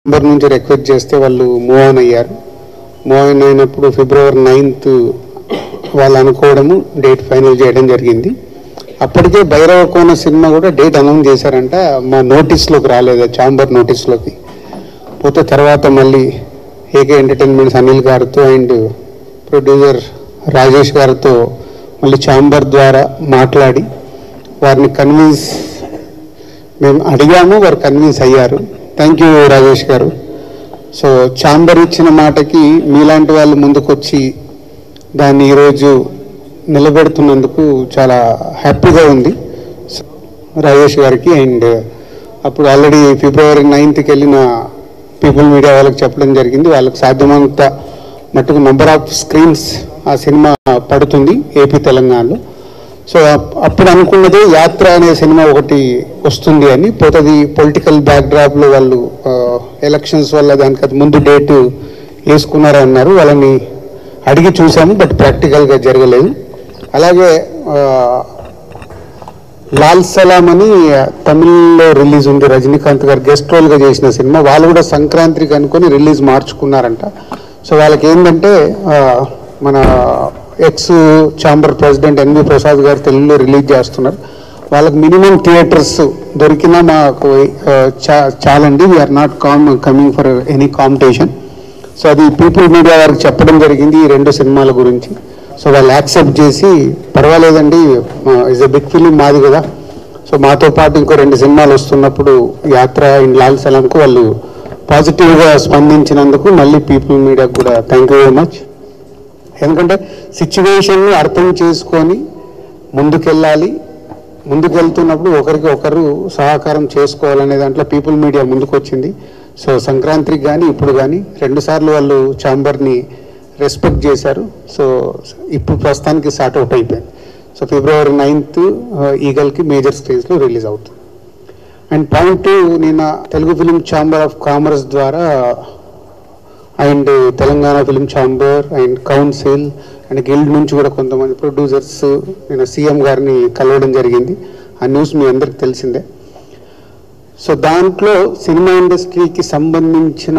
Number నుంచి request చేస్తే వాళ్ళు మూవ్ ఆన్ అయ్యారు. మూవ్ ఆన్ అయినప్పుడు February 9th వాళ్ళు అనుకోవడము డేట్ ఫైనల్ చేయడం జరిగింది. అప్పటికే భైరవ కోన సినిమా కూడా డేట్ అనౌన్స్ చేశారంట. మా నోటీస్లోకి రాలేదు, ఛాంబర్ నోటీస్లోకి పోతే తర్వాత మళ్ళీ ఏకే ఎంటర్టైన్మెంట్స్ అనిల్ గారితో అండ్ ప్రొడ్యూసర్ రాజేష్ గారితో మళ్ళీ ఛాంబర్ ద్వారా మాట్లాడి వారిని కన్విన్స్ మేము అడిగాము, వారు కన్విన్స్ అయ్యారు. థ్యాంక్ యూ రాజేష్ గారు. సో ఛాంబర్ ఇచ్చిన మాటకి మీలాంటి వాళ్ళు ముందుకొచ్చి దాన్ని ఈరోజు నిలబెడుతున్నందుకు చాలా హ్యాపీగా ఉంది రాజేష్ గారికి. అండ్ అప్పుడు ఆల్రెడీ February 9th వెళ్ళిన పీపుల్ మీడియా వాళ్ళకి చెప్పడం జరిగింది, వాళ్ళకి సాధ్యమంత మట్టుకు నెంబర్ ఆఫ్ స్క్రీన్స్ ఆ సినిమా పడుతుంది ఏపీ తెలంగాణలో. సో అప్పుడు అనుకున్నది యాత్ర అనే సినిమా ఒకటి వస్తుంది అని, పోతుంది పొలిటికల్ బ్యాక్డ్రాప్లో వాళ్ళు ఎలక్షన్స్ వల్ల దానికి అది ముందు డేటు వేసుకున్నారు అన్నారు. వాళ్ళని అడిగి చూసాము, బట్ ప్రాక్టికల్గా జరగలేదు. అలాగే లాల్ సలాం అని తమిళ్లో రిలీజ్ ఉంది, రజనీకాంత్ గారు గెస్ట్ రోల్గా చేసిన సినిమా. వాళ్ళు కూడా సంక్రాంతికి అనుకొని రిలీజ్ మార్చుకున్నారంట. సో వాళ్ళకి ఏంటంటే మన ex chamber president NV Prasad garu తెలుగులో రిలీజ్ చేస్తున్నారు. వాళ్ళకి మినిమం థియేటర్స్ దొరికినా మాకు చాలండి, we are not coming for any competition. So అది పీపుల్ మీడియా వారికి చెప్పడం జరిగింది ఈ రెండు సినిమాల గురించి. సో వాళ్ళు యాక్సెప్ట్ చేసి పర్వాలేదండి, ఇస్ ఎ బిగ్ ఫిలిం మాది కదా, సో మాతో పాటు ఇంకో 2 సినిమాలు వస్తున్నప్పుడు యాత్ర అండ్ లాల్ సలాంకు వాళ్ళు పాజిటివ్గా స్పందించినందుకు మళ్ళీ పీపుల్ మీడియాకు కూడా థ్యాంక్ యూ వెరీ మచ్. ఎందుకంటే సిచ్యువేషన్ని అర్థం చేసుకొని ముందుకెళ్ళాలి, ముందుకెళ్తున్నప్పుడు ఒకరికి ఒకరు సహకారం చేసుకోవాలనే దాంట్లో పీపుల్ మీడియా ముందుకు వచ్చింది. సో సంక్రాంతికి కానీ ఇప్పుడు కానీ 2 సార్లు వాళ్ళు ఛాంబర్ని రెస్పెక్ట్ చేశారు. సో ఇప్పుడు ప్రస్తుతానికి స్టార్ట్ అవుట్ అయిపోయింది. సో February 9th ఈగల్కి మేజర్ స్టేజ్లో రిలీజ్ అవుతుంది. అండ్ పాయింట్ 2, నిన్న Telugu film chamber of commerce ద్వారా and Telangana film chamber and council and guild నుంచి కూడా కొంతమంది ప్రొడ్యూసర్స్ నేను సీఎం గారిని కలవడం జరిగింది. ఆ న్యూస్ మీ అందరికి తెలిసిందే. సో దాంట్లో సినిమా ఇండస్ట్రీకి సంబంధించిన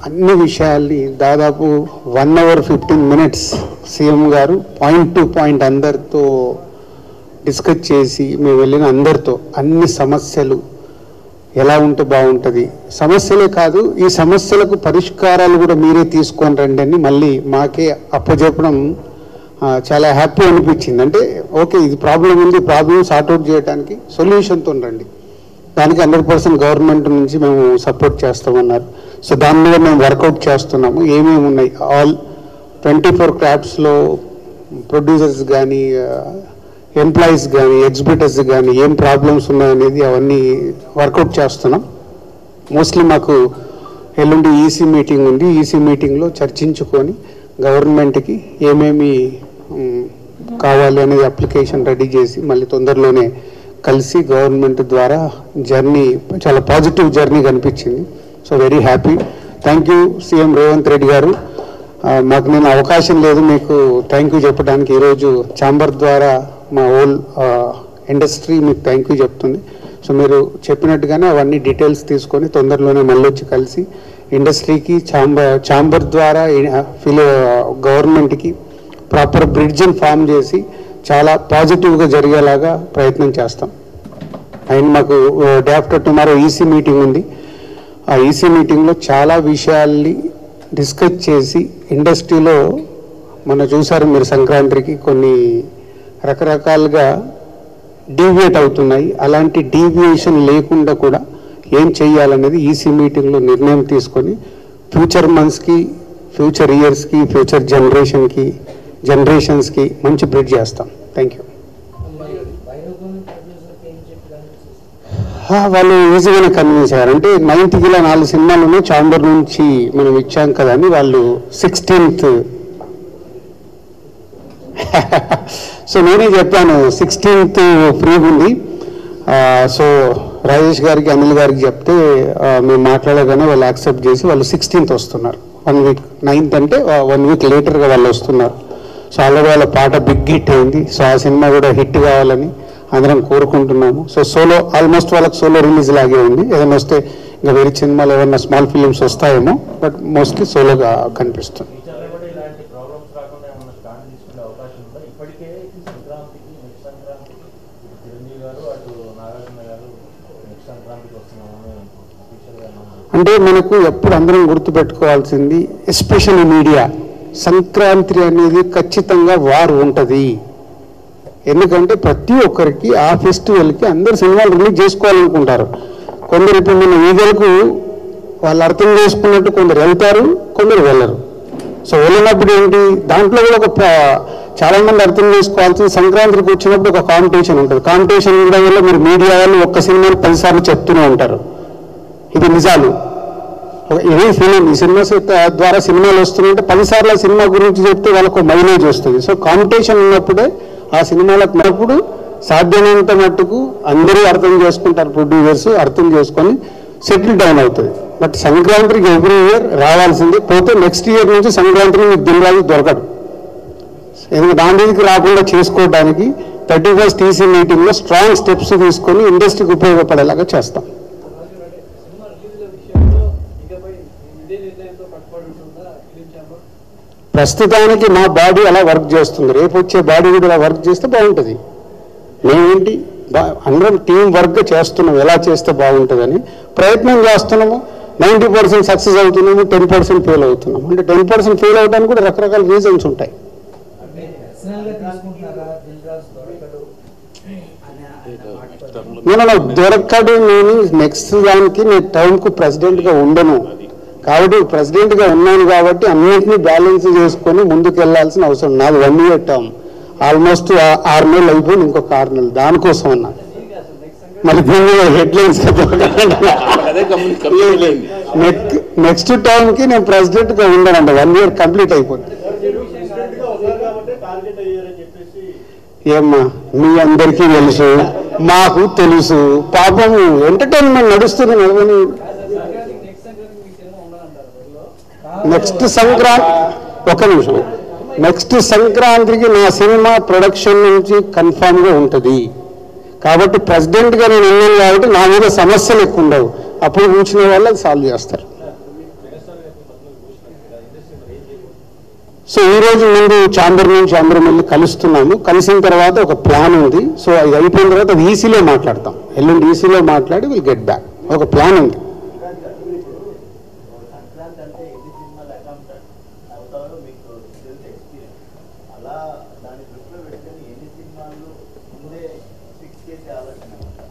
అన్ని విషయాల్ని దాదాపు 1 hour 15 minutes సీఎం గారు పాయింట్ టు పాయింట్ అందరితో డిస్కస్ చేసి మేము వెళ్ళిన అందరితో అన్ని సమస్యలు ఎలా ఉంటే బాగుంటుంది, సమస్యలే కాదు ఈ సమస్యలకు పరిష్కారాలు కూడా మీరే తీసుకొని రండి అని మళ్ళీ మాకే అప్పచెప్పడం చాలా హ్యాపీ అనిపించింది. అంటే ఓకే ఇది ప్రాబ్లం ఉంది, ప్రాబ్లం సార్ట్అవుట్ చేయడానికి సొల్యూషన్తో రండి, దానికి 100% గవర్నమెంట్ నుంచి మేము సపోర్ట్ చేస్తామన్నారు. సో దాని మీద మేము వర్కౌట్ చేస్తున్నాము. ఏమేమి ఉన్నాయి, ఆల్ 24 క్రాఫ్ట్స్లో ప్రొడ్యూసర్స్ కానీ ఎంప్లాయీస్ కానీ ఎగ్జిబిటర్స్ కానీ ఏం ప్రాబ్లమ్స్ ఉన్నాయనేది అవన్నీ వర్కౌట్ చేస్తున్నాం. మోస్ట్లీ మాకు ఎల్లుండి ఈసీ మీటింగ్ ఉంది, ఈసీ మీటింగ్లో చర్చించుకొని గవర్నమెంట్కి ఏమేమి కావాలి అనేది అప్లికేషన్ రెడీ చేసి మళ్ళీ తొందరలోనే కలిసి గవర్నమెంట్ ద్వారా జర్నీ చాలా పాజిటివ్ జర్నీ కనిపించింది. So very happy. Thank you CM Revanth Reddy గారు. మాకు నేను అవకాశం లేదు మీకు థ్యాంక్ యూ చెప్పడానికి. ఈరోజు ఛాంబర్ ద్వారా మా హోల్ ఇండస్ట్రీ మీకు థ్యాంక్ యూ చెప్తుంది. సో మీరు చెప్పినట్టుగానే అవన్నీ డీటెయిల్స్ తీసుకొని తొందరలోనే మళ్ళీ వచ్చి కలిసి ఇండస్ట్రీకి ఛాంబర్ ద్వారా గవర్నమెంట్కి ప్రాపర్ బ్రిడ్జ్ని ఫామ్ చేసి చాలా పాజిటివ్గా జరిగేలాగా ప్రయత్నం చేస్తాం. అండ్ మాకు day after tomorrow EC meeting ఉంది. ఆ ఈసీ మీటింగ్లో చాలా విషయాల్ని డిస్కస్ చేసి ఇండస్ట్రీలో మొన్న చూసారు మీరు సంక్రాంతికి కొన్ని రకరకాలుగా డీవియేట్ అవుతున్నాయి, అలాంటి డీవియేషన్ లేకుండా కూడా ఏం చేయాలనేది ఈసీ మీటింగ్లో నిర్ణయం తీసుకొని ఫ్యూచర్ మంత్స్కి ఫ్యూచర్ ఇయర్స్కి ఫ్యూచర్ జనరేషన్స్కి మంచి బ్రిడ్జ్ చేస్తాం. Thank you. వాళ్ళు ఈజీగానే కన్విన్స్ అయ్యారు. అంటే 9th ఇలా 4 సినిమాలను ఛాంబర్ నుంచి మనం ఇచ్చాం కదా అని వాళ్ళు 16th సో నేనే చెప్పాను 16th ఫ్రీ ఉంది. సో రాజేష్ గారికి అనిల్ గారికి చెప్తే మేము మాట్లాడగానే వాళ్ళు యాక్సెప్ట్ చేసి వాళ్ళు 16th వస్తున్నారు. 1 week 9th అంటే 1 week లేటర్గా వాళ్ళు వస్తున్నారు. సో ఆల్రెడీ వాళ్ళ పాట బిగ్ హిట్ అయింది. సో ఆ సినిమా కూడా హిట్ కావాలని అందరం కోరుకుంటున్నాము. సో సోలో ఆల్మోస్ట్ వాళ్ళకి సోలో రిలీజ్ లాగే ఉంది. ఏదైనా వస్తే ఇంకా వేరే సినిమాలు ఏమన్నా స్మాల్ ఫిలిమ్స్ వస్తాయేమో, బట్ మోస్ట్లీ సోలోగా కనిపిస్తుంది. అంటే మనకు ఎప్పుడు అందరం గుర్తుపెట్టుకోవాల్సింది, ఎస్పెషల్లీ మీడియా, సంక్రాంతి అనేది ఖచ్చితంగా వార్ ఉంటుంది. ఎందుకంటే ప్రతి ఒక్కరికి ఆ ఫెస్టివల్కి అందరు సినిమాలు రిలీజ్ చేసుకోవాలనుకుంటారు. కొందరు ఇప్పుడు మన ఈగలకు వాళ్ళు అర్థం చేసుకున్నట్టు కొందరు వెళ్తారు, కొందరు వెళ్ళరు. సో వెళ్ళినప్పుడు ఏంటి, దాంట్లో కూడా ఒక చాలామంది అర్థం చేసుకోవాల్సింది, సంక్రాంతికి వచ్చినప్పుడు ఒక కాంపిటీషన్ ఉంటుంది. కాంపిటీషన్ ఉండడం వల్ల మీరు మీడియా వాళ్ళు ఒక్క సినిమాని 10 సార్లు చెప్తూనే ఉంటారు. ఇది నిజాలు. ఏ ఫిలిం ఈ సినిమా ద్వారా సినిమాలు వస్తున్నాయంటే 10 సార్లు ఆ సినిమా గురించి చెప్తే వాళ్ళకు మైలేజ్ వస్తుంది. సో కాంపిటీషన్ ఉన్నప్పుడే ఆ సినిమాలకు ఉన్నప్పుడు సాధ్యమైనంత మట్టుకు అందరూ అర్థం చేసుకుంటారు, ప్రొడ్యూసర్స్ అర్థం చేసుకొని సెటిల్ డౌన్ అవుతుంది. బట్ సంక్రాంతికి ఎవ్రీ ఇయర్ రావాల్సింది, పోతే నెక్స్ట్ ఇయర్ నుంచి సంక్రాంతికి మీకు దిల్రాజు దొరకడు. ఎందుకంటే దాని మీదకి రాకుండా చేసుకోవడానికి 31st TC మీటింగ్లో స్ట్రాంగ్ స్టెప్స్ తీసుకొని ఇండస్ట్రీకి ఉపయోగపడేలాగా చేస్తాం. ప్రస్తుతానికి మా బాడీ అలా వర్క్ చేస్తుంది, రేపు వచ్చే బాడీ కూడా అలా వర్క్ చేస్తే బాగుంటుంది. మేమేంటి అందరం టీం వర్క్ చేస్తున్నాం, ఎలా చేస్తే బాగుంటుందని ప్రయత్నం చేస్తున్నాము. 90% సక్సెస్ అవుతున్నాము, 10% ఫెయిల్ అవుతున్నాము. అంటే 10% ఫెయిల్ అవడానికి కూడా రకరకాల రీజన్స్ ఉంటాయి. నేను దొరకడు, నేను నెక్స్ట్ దానికి నేను టర్మ్కు ప్రెసిడెంట్గా ఉండను కాబట్టి, ప్రెసిడెంట్గా ఉన్నాను కాబట్టి అన్నింటినీ బ్యాలెన్స్ చేసుకొని ముందుకు వెళ్ళాల్సిన అవసరం. నాది 1 year టర్మ్, ఆల్మోస్ట్ 6 నెలలు అయిపోయింది, ఇంకొక 6 నెలలు దానికోసం అన్నా. మరి హెడ్లైన్స్ నెక్స్ట్ టర్మ్కి నేను ప్రెసిడెంట్గా ఉండనండి. 1 year కంప్లీట్ అయిపోయింది. ఏమ్మా మీ అందరికీ తెలుసు, మాకు తెలుసు, పాపం ఎంటర్టైన్మెంట్ నడుస్తుంది. నెక్స్ట్ సంక్రాంతి, ఒక నిమిషం, నెక్స్ట్ సంక్రాంతికి నా సినిమా ప్రొడక్షన్ నుంచి కన్ఫామ్గా ఉంటుంది. కాబట్టి ప్రెసిడెంట్గా నేను ఉన్నాను కాబట్టి నా మీద సమస్యలు ఎక్కువ ఉండవు. అప్పుడు కూర్చునే వాళ్ళు అది సాల్వ్ చేస్తారు. సో ఈరోజు ముందు ఛాంబర్ నుంచి అందరం వెళ్ళి కలుస్తున్నాము. కలిసిన తర్వాత ఒక ప్లాన్ ఉంది. సో అది అయిపోయిన తర్వాత అది ఈసీలో మాట్లాడతాం. ఎల్లుండి ఈసీలో మాట్లాడి విల్ గెట్ బ్యాక్. ఒక ప్లాన్ ఉంది.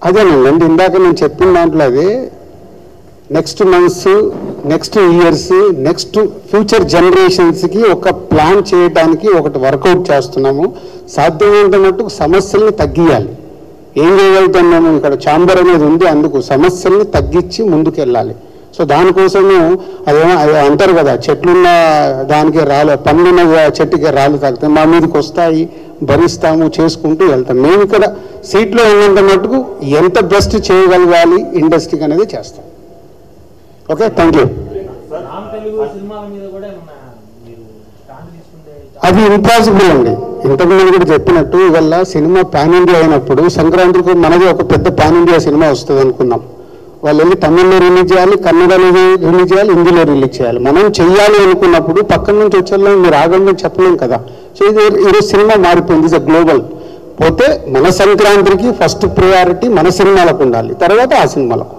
అదేనండి, ఇందాక నేను చెప్పిన దాంట్లో అదే, next months, next years, next future జనరేషన్స్కి ఒక ప్లాన్ చేయడానికి ఒకటి వర్కౌట్ చేస్తున్నాము. సాధ్యమైనంత మట్టుకు సమస్యల్ని తగ్గియాలి. ఏం చేయగలుగుతున్నాము, ఇక్కడ ఛాంబర్ అనేది ఉంది, అందుకు సమస్యల్ని తగ్గించి ముందుకు వెళ్ళాలి. సో దానికోసము అదేమో అంటారు కదా, చెట్లున్న దానికే రాళ్ళు, పండ్లున్న చెట్టుకే రాళ్ళు తాగుతాయి, మా మీదకి వస్తాయి, భరిస్తాము, చేసుకుంటూ వెళ్తాం. మేము ఇక్కడ సీట్లో ఉన్నంత మటుకు ఎంత బెస్ట్ చేయగలగాలి ఇండస్ట్రీకి అనేది చేస్తాం. Okay, thank you. అది ఇంపాసిబుల్ అండి. ఇంతకుముందు కూడా చెప్పినట్టు ఇవాళ సినిమా పాన్ ఇండియా అయినప్పుడు సంక్రాంతికి మనది ఒక పెద్ద పాన్ ఇండియా సినిమా వస్తుంది అనుకున్నాం. వాళ్ళు వెళ్ళి తమిళ్లో రిలీజ్ చేయాలి, కన్నడలో రిలీజ్ చేయాలి, హిందీలో రిలీజ్ చేయాలి. మనం చెయ్యాలి అనుకున్నప్పుడు పక్కన నుంచి వచ్చేలా మీరు ఆగండి చెప్పలేం కదా. సో ఇది ఈరోజు సినిమా మారిపోయింది, ఇస్ గ్లోబల్. పోతే మన సంక్రాంతికి ఫస్ట్ ప్రయారిటీ మన సినిమాలకు ఉండాలి, తర్వాత ఆ సినిమాలకు.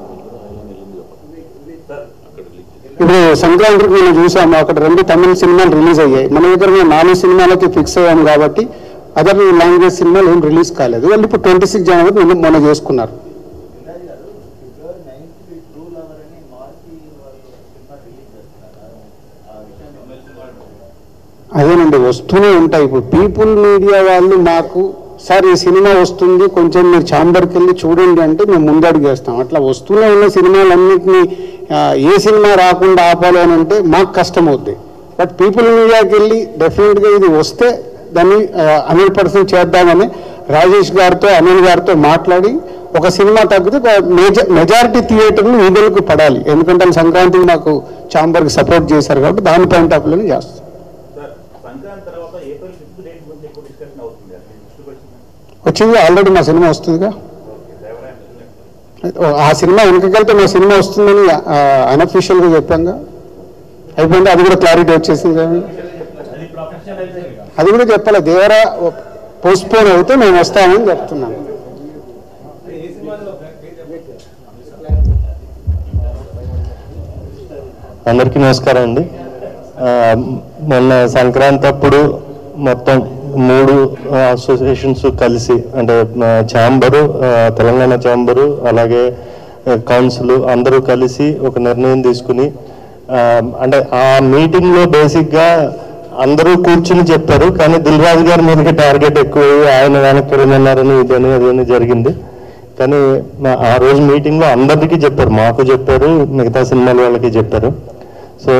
ఇప్పుడు సంక్రాంతికి మనం చూసాము, అక్కడ 2 తమిళ సినిమాలు రిలీజ్ అయ్యాయి. మన దగ్గర 4 సినిమాలకి ఫిక్స్ అయ్యాము కాబట్టి అదర్ లాంగ్వేజ్ సినిమాలు ఏం రిలీజ్ కాలేదు. వాళ్ళు ఇప్పుడు 26 జనవరి మొన్న చేసుకున్నారు. అదేనండి, వస్తూనే ఉంటాయి. ఇప్పుడు పీపుల్ మీడియా వాళ్ళు మాకు సార్ ఈ సినిమా వస్తుంది, కొంచెం మీరు ఛాంబర్కి వెళ్ళి చూడండి అంటే మేము ముందడుగు వేస్తాం. అట్లా వస్తూనే ఉన్న సినిమాలన్నింటినీ ఏ సినిమా రాకుండా ఆపాలి అని అంటే మాకు కష్టం అవుద్ది. బట్ పీపుల్ మీడియాకి వెళ్ళి డెఫినెట్గా ఇది వస్తే దాన్ని 100% చేద్దామని రాజేష్ గారితో, అనిల్ గారితో మాట్లాడి ఒక సినిమా తగ్గితే మెజారిటీ థియేటర్లు వీధులకు పడాలి. ఎందుకంటే సంక్రాంతికి మాకు ఛాంబర్కి సపోర్ట్ చేశారు కాబట్టి దాని పాయింట్ ఆఫ్ వ్యూని చేస్తాం. వచ్చింది ఆల్రెడీ, మా సినిమా వస్తుందిగా. ఆ సినిమా వెనకకెళ్తే మా సినిమా వస్తుందని అన్అఫీషియల్గా చెప్పాంగా, అయిపోయింది. అది కూడా క్లారిటీ వచ్చేసింది. అది కూడా చెప్పాలి, దేవరా పోస్ట్పోన్ అయితే మేము వస్తామని చెప్తున్నాను. అందరికీ నమస్కారం అండి. మొన్న సంక్రాంతి అప్పుడు మొత్తం 3 అసోసియేషన్స్ కలిసి, అంటే ఛాంబరు, తెలంగాణ ఛాంబరు, అలాగే కౌన్సిల్ అందరూ కలిసి ఒక నిర్ణయం తీసుకుని, అంటే ఆ మీటింగ్లో బేసిక్గా అందరూ కూర్చుని చెప్పారు. కానీ దిల్ రాజు గారి మీదకి టార్గెట్ ఎక్కువ, ఆయన వెనక్కి వెళ్ళమన్నారని ఇదని అదని జరిగింది. కానీ ఆ రోజు మీటింగ్లో అందరికీ చెప్పారు, మాకు చెప్పారు, మిగతా సినిమాల వాళ్ళకి చెప్పారు. సో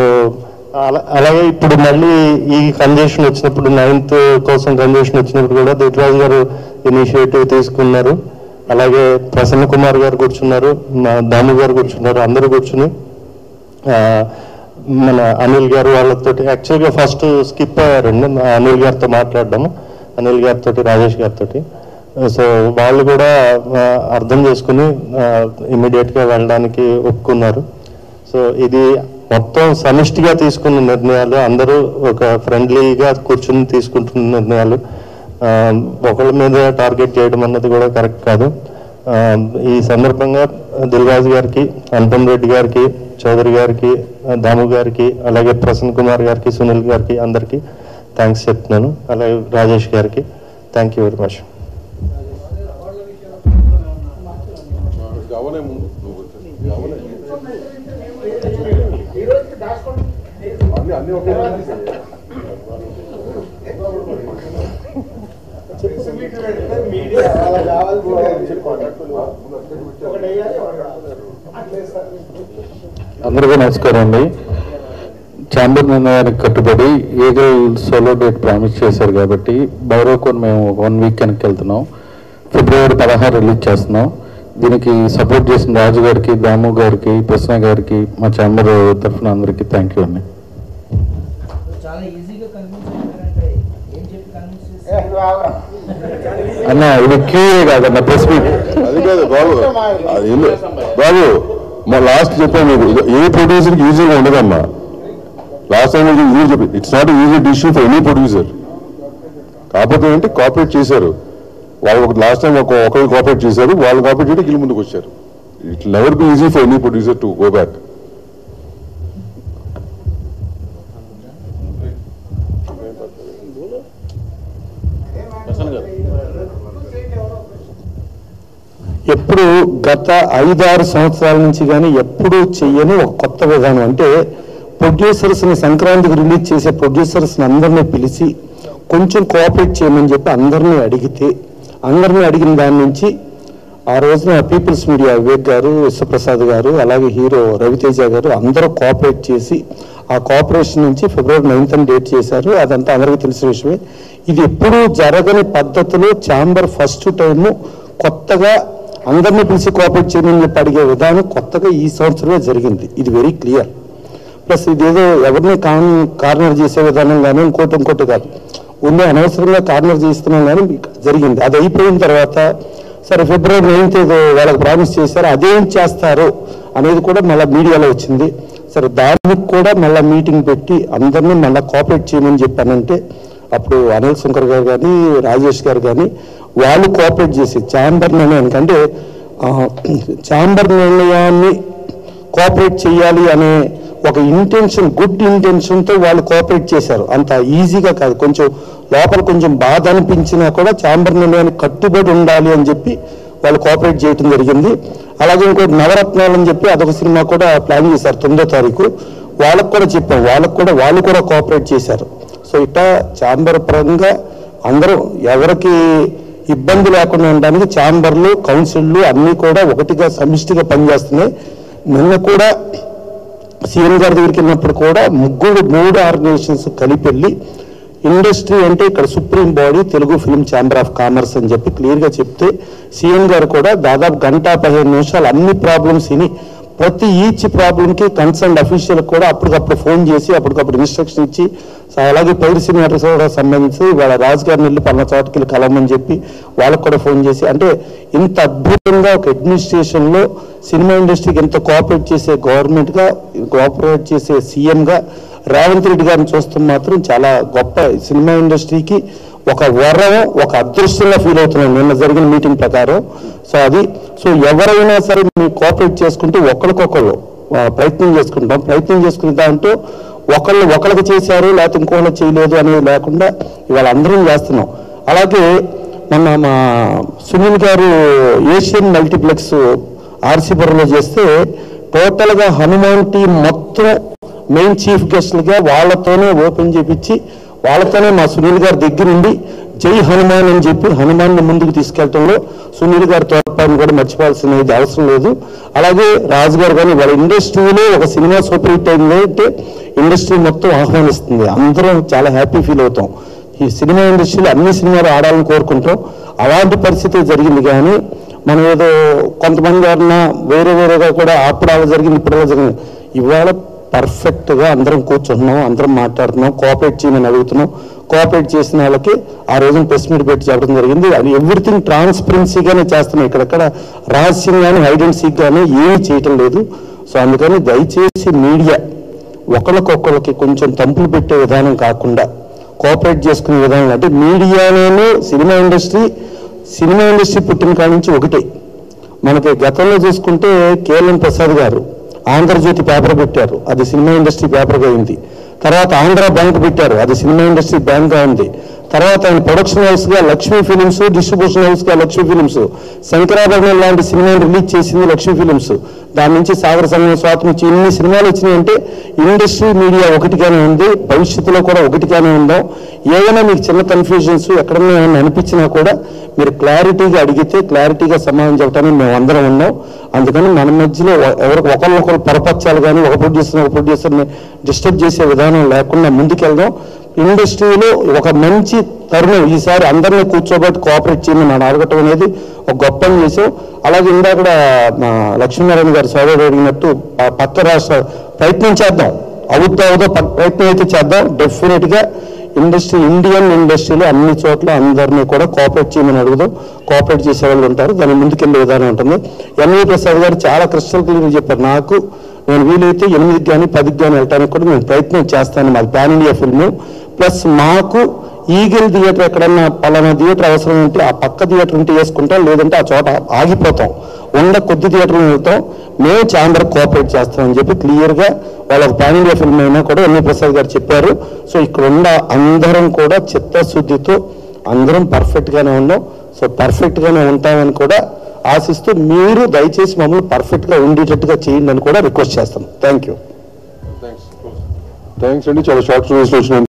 అలాగే ఇప్పుడు మళ్ళీ ఈ కన్జెషన్ వచ్చినప్పుడు, 9th కోసం కన్జెషన్ వచ్చినప్పుడు కూడా దిల్ రాజు గారు ఇనిషియేటివ్ తీసుకున్నారు. అలాగే ప్రసన్న కుమార్ గారు కూర్చున్నారు, దాము గారు కూర్చున్నారు, అందరూ కూర్చుని మన అనిల్ గారు వాళ్ళతో, యాక్చువల్గా ఫస్ట్ స్కిప్ అయ్యారండి అనిల్ గారితో మాట్లాడడము, అనిల్ గారితో, రాజేష్ గారితో. సో వాళ్ళు కూడా అర్థం చేసుకుని ఇమీడియట్గా వెళ్ళడానికి ఒప్పుకున్నారు. సో ఇది మొత్తం సమిష్టిగా తీసుకున్న నిర్ణయాలు, అందరూ ఒక ఫ్రెండ్లీగా కూర్చుని తీసుకుంటున్న నిర్ణయాలు. ఒకళ్ళ మీద టార్గెట్ చేయడం అన్నది కూడా కరెక్ట్ కాదు. ఈ సందర్భంగా దిల్ రాజు గారికి, అనుపమ్ రెడ్డి గారికి, చౌదరి గారికి, దాము గారికి, అలాగే ప్రసన్న కుమార్ గారికి, సునీల్ గారికి అందరికీ థ్యాంక్స్ చెప్తున్నాను. అలాగే రాజేష్ గారికి థ్యాంక్ యూ వెరీ మచ్. అందరికీ నమస్కారం అండి. ఛాంబర్ నిర్ణయానికి కట్టుబడి ఏగల్ సోలో డేట్ ప్రామిస్ చేశారు కాబట్టి బైరోకోన్ మేము 1 వీక్ వెనక్కి వెళ్తున్నాం. ఫిబ్రవరి 16 రిలీజ్ చేస్తున్నాం. దీనికి సపోర్ట్ చేసిన రాజు గారికి, దాము గారికి, ప్రసన్న గారికి, మా ఛాంబర్ తరఫున అందరికీ థ్యాంక్ యూ అండి. అన్న ఇది క్యూఏ కాదన్న, ప్రెస్ మీట్. అది కాదు బాబు, అది బాబు మా లాస్ట్ చెప్పాను మీకు, ఏ ప్రొడ్యూసర్కి ఈజీగా ఉండదమ్మా. లాస్ట్ టైం ఈజీ చెప్పి, it's not easy decision for any producer. కాకపోతే ఏంటి కోఆపరేట్ చేశారు వాళ్ళు. ఒక లాస్ట్ టైం ఒకరికి కోఆపరేట్ చేశారు, వాళ్ళు కోఆపరేట్ చేయడానికి వీళ్ళు ముందుకు వచ్చారు. It never be easy for any producer to go back. ఎప్పుడు గత 5-6 సంవత్సరాల నుంచి కానీ ఎప్పుడూ చెయ్యని ఒక కొత్త విధానం. అంటే ప్రొడ్యూసర్స్ని సంక్రాంతికి రిలీజ్ చేసే ప్రొడ్యూసర్స్ని అందరినీ పిలిచి కొంచెం కోఆపరేట్ చేయమని చెప్పి అందరినీ అడిగిన దాని నుంచి ఆ రోజున పీపుల్స్ మీడియా వివేక్ గారు, విశ్వప్రసాద్ గారు, అలాగే హీరో రవితేజ గారు అందరూ కోఆపరేట్ చేసి ఆ కోఆపరేషన్ నుంచి ఫిబ్రవరి 9th డేట్ చేశారు. అదంతా అందరికీ తెలిసిన విషయమే. ఇది ఎప్పుడూ జరగని పద్ధతిలో ఛాంబర్ ఫస్ట్ టైము కొత్తగా అందరినీ పిలిచి కోఆపరేట్ చేయమని చెప్పి అడిగే విధానం కొత్తగా ఈ సంవత్సరమే జరిగింది. ఇది వెరీ క్లియర్. ప్లస్ ఇదేదో ఎవరిని కార్నర్ చేసే విధానం కానీ ఇంకోటి కాదు, ఉండే అనవసరంగా కార్నర్ చేస్తున్నాం కానీ జరిగింది. అది అయిపోయిన తర్వాత సరే ఫిబ్రవరి 9th ఏదో వాళ్ళకి ప్రామిస్ చేశారు, అదేం చేస్తారు అనేది కూడా మళ్ళీ మీడియాలో వచ్చింది. సరే దానికి కూడా మళ్ళీ మీటింగ్ పెట్టి అందరినీ మళ్ళీ కోఆపరేట్ చేయమని చెప్పానంటే అప్పుడు అనిల్ శంకర్ గారు కానీ, రాజేష్ గారు కానీ వాళ్ళు కోఆపరేట్ చేసి ఛాంబర్ నిర్ణయానికి, అంటే ఛాంబర్ నిర్ణయాన్ని కోఆపరేట్ చేయాలి అనే ఒక ఇంటెన్షన్, గుడ్ ఇంటెన్షన్తో వాళ్ళు కోఆపరేట్ చేశారు. అంత ఈజీగా కాదు, కొంచెం లోపల కొంచెం బాధ అనిపించినా కూడా ఛాంబర్ నిర్ణయానికి కట్టుబడి ఉండాలి అని చెప్పి వాళ్ళు కోఆపరేట్ చేయడం జరిగింది. అలాగే ఇంకోటి నవరత్నాలు అని చెప్పి అదొక సినిమా కూడా ప్లాన్ చేశారు 9వ తారీఖు. వాళ్ళకు కూడా చెప్పాం, వాళ్ళు కూడా కోఆపరేట్ చేశారు. సో ఇట్లా ఛాంబర్ పరంగా అందరూ ఎవరికి ఇబ్బంది లేకుండా ఉండడానికి ఛాంబర్లు, కౌన్సిళ్ళు అన్నీ కూడా ఒకటిగా సమిష్టిగా పనిచేస్తున్నాయి. నిన్న కూడా సీఎం గారి దగ్గరికి వెళ్ళినప్పుడు కూడా 3 ఆర్గనైజేషన్స్ కలిపి వెళ్ళి ఇండస్ట్రీ అంటే ఇక్కడ supreme body Telugu film chamber of commerce అని చెప్పి క్లియర్గా చెప్తే సీఎం గారు కూడా దాదాపు 1-15 నిమిషాలు అన్ని ప్రాబ్లమ్స్ విని ప్రతి ఈచ్ ప్రాబ్లంకి కన్సర్న్ అఫీషియల్ కూడా అప్పటికప్పుడు ఫోన్ చేసి అప్పటికప్పుడు ఇన్స్ట్రక్షన్ ఇచ్చి సో అలాగే పైరసీ మ్యాటర్స్ కూడా సంబంధించి వాళ్ళ రాజుగారిని వెళ్ళి పన్న చోటకి వెళ్ళి కలవమని చెప్పి వాళ్ళకు కూడా ఫోన్ చేసి, అంటే ఇంత అద్భుతంగా ఒక అడ్మినిస్ట్రేషన్లో సినిమా ఇండస్ట్రీకి ఎంత కోఆపరేట్ చేసే గవర్నమెంట్గా, కోఆపరేట్ చేసే సీఎంగా రేవంత్ రెడ్డి గారిని చూస్తాం మాత్రం చాలా గొప్ప సినిమా ఇండస్ట్రీకి ఒక వరం, ఒక అదృష్టంగా ఫీల్ అవుతున్నాం నిన్న జరిగిన మీటింగ్ ప్రకారం. సో ఎవరైనా సరే మీరు కోఆపరేట్ చేసుకుంటూ ఒకరికొకరు ప్రయత్నం చేసుకుంటాం. ప్రయత్నం చేసుకునే దాంట్లో ఒకళ్ళకి చేశారు లేకపోతే ఇంకోళ్ళు చేయలేదు అనేది లేకుండా ఇవాళ అందరం చేస్తున్నాం. అలాగే మొన్న మా సునీల్ గారు ఏషియన్ మల్టీప్లెక్స్ ఆర్సీపురంలో చేస్తే టోటల్గా హనుమాన్ టీం మొత్తం మెయిన్ చీఫ్ గెస్ట్లుగా వాళ్ళతోనే ఓపెన్ చేపించి వాళ్ళతోనే మా సునీల్ గారి దగ్గర నుండి జై హనుమాన్ అని చెప్పి హనుమాన్ని ముందుకు తీసుకెళ్లడంలో సునీల్ గారి తోడ్పాటును కూడా మర్చిపోవాల్సినది అవసరం లేదు. అలాగే రాజు గారు కానీ వాళ్ళ ఇండస్ట్రీలో ఒక సినిమా సూపర్ హిట్ అయింది అంటే ఇండస్ట్రీ మొత్తం ఆహ్వానిస్తుంది. అందరం చాలా హ్యాపీ ఫీల్ అవుతాం. ఈ సినిమా ఇండస్ట్రీలో అన్ని సినిమాలు ఆడాలని కోరుకుంటాం. అలాంటి పరిస్థితి జరిగింది. కానీ మనం ఏదో కొంతమంది ఎవరన్నా వేరేగా కూడా అప్పుడు అలా జరిగింది, ఇప్పుడు అలా జరిగింది. ఇవాళ పర్ఫెక్ట్గా అందరం కూర్చుంటున్నాం, అందరం మాట్లాడుతున్నాం, కోఆపరేట్ చేయమని అడుగుతున్నాం. కోఆపరేట్ చేసిన వాళ్ళకి ఆ రోజున ప్రెస్ మీట్ పెట్టి చెప్పడం జరిగింది. అది ఎవ్రీథింగ్ ట్రాన్స్పరెన్సీగానే చేస్తున్నాం. ఇక్కడెక్కడ రహస్యం కానీ హైడ్ అండ్ సీక్ కానీ ఏమీ చేయటం లేదు. సో అందుకని దయచేసి మీడియా ఒకళ్ళకొకళ్ళకి కొంచెం తంపులు పెట్టే విధానం కాకుండా కోఆపరేట్ చేసుకునే విధానం. అంటే మీడియాలోనే సినిమా ఇండస్ట్రీ పుట్టిన కాడి నుంచి ఒకటే. మనకి గతంలో చూసుకుంటే కేఎల్ఎన్ ప్రసాద్ గారు ఆంధ్రజ్యోతి పేపర్ పెట్టారు, అది సినిమా ఇండస్ట్రీ పేపర్గా అయింది. తర్వాత ఆంధ్ర బ్యాంక్ పెట్టారు, అది సినిమా ఇండస్ట్రీ బ్యాంక్గా ఉంది. తర్వాత ఆయన ప్రొడక్షన్ హౌస్గా లక్ష్మీ ఫిలిమ్స్, డిస్ట్రిబ్యూషన్ హౌస్గా లక్ష్మీ ఫిలిమ్స్, శంకరాభరణం లాంటి సినిమాలు రిలీజ్ చేసింది లక్ష్మీ ఫిలిమ్స్. దాని నుంచి సాగర సంఘం, స్వాతం నుంచి ఇన్ని సినిమాలు వచ్చినాయంటే ఇండస్ట్రీ మీడియా ఒకటిగానే ఉంది, భవిష్యత్తులో కూడా ఒకటిగానే ఉందాం. ఏదైనా మీకు చిన్న కన్ఫ్యూజన్స్ ఎక్కడన్నా ఏమైనా అనిపించినా కూడా మీరు క్లారిటీగా అడిగితే క్లారిటీగా సమాధానం చెప్పడానికి మేము అందరం ఉన్నాం. అందుకని మన మధ్యలో ఎవరికి ఒకరినొకరు పొరపచ్చాలు కానీ ఒక ప్రొడ్యూసర్ని డిస్టర్బ్ చేసే విధానం లేకుండా ముందుకెళ్దాం. ఇండస్ట్రీలో ఒక మంచి తరుణం ఈసారి అందరినీ కూర్చోబెట్టి కోఆపరేట్ చేయమని మనం అడగటం అనేది ఒక గొప్ప చేసాం. అలాగే ఇందాక మా లక్ష్మీనారాయణ గారు సోదరుడు అడిగినట్టు పక్క రాష్ట్ర ప్రయత్నం చేద్దాం, అవుతో ప్రయత్నం అయితే చేద్దాం. డెఫినెట్గా ఇండియన్ ఇండస్ట్రీలో అన్ని చోట్ల అందరినీ కూడా కోఆపరేట్ చేయమని అడుగుదాం. కోఆపరేట్ చేసే వాళ్ళు ఉంటారు, దాని ముందుకెళ్ళే విధానం ఉంటుంది. ఎన్వి ప్రసాద్ గారు చాలా క్రిస్టల్ క్లియర్ చెప్పారు. నేను వీలైతే 8కి కానీ 10కి కానీ వెళ్ళడానికి కూడా నేను ప్రయత్నం చేస్తాను. మాది పాన్ ఇండియా ఫిల్మ్. ప్లస్ మాకు ఈగిల్ థియేటర్ ఎక్కడన్నా పలానా థియేటర్ అవసరం ఉంటే ఆ పక్క థియేటర్ ఉంటే వేసుకుంటాం, లేదంటే ఆ చోట ఆగిపోతాం. కొద్ది థియేటర్లు వెళ్తాం, మేము చాలా కోఆపరేట్ చేస్తామని చెప్పి క్లియర్గా వాళ్ళకి పాన్ ఇండియా ఫిల్మ్ అయినా కూడా ఎన్వి ప్రసాద్ గారు చెప్పారు. సో ఇక్కడ ఉన్న అందరం కూడా చిత్తశుద్ధితో అందరం పర్ఫెక్ట్గానే ఉన్నాం. సో పర్ఫెక్ట్గానే ఉంటామని కూడా ఆశిస్తూ మీరు దయచేసి మమ్మల్ని పర్ఫెక్ట్గా ఉండేటట్టుగా చేయండి అని కూడా రిక్వెస్ట్ చేస్తాం. Thank you. థ్యాంక్స్ అండి. చాలా షార్ట్ స్టోరీస్ వచ్చినాయి.